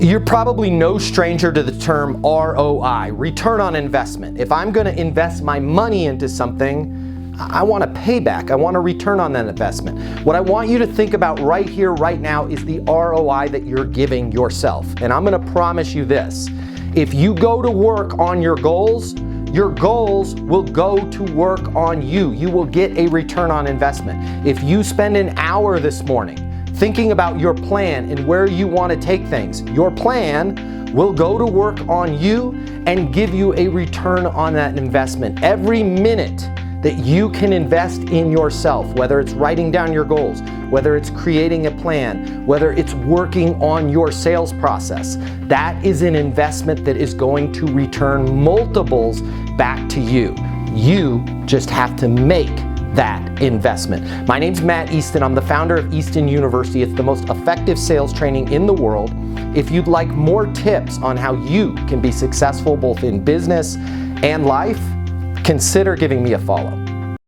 You're probably no stranger to the term ROI, return on investment. If I'm going to invest my money into something, I want a payback. I want a return on that investment. What I want you to think about right here, right now, is the ROI that you're giving yourself. And I'm going to promise you this. If you go to work on your goals will go to work on you. You will get a return on investment. If you spend an hour this morning thinking about your plan and where you want to take things, your plan will go to work on you and give you a return on that investment. Every minute that you can invest in yourself, whether it's writing down your goals, whether it's creating a plan, whether it's working on your sales process, that is an investment that is going to return multiples back to you. You just have to make that investment. My name's Matt Easton. I'm the founder of Easton University. It's the most effective sales training in the world. If you'd like more tips on how you can be successful both in business and life, consider giving me a follow.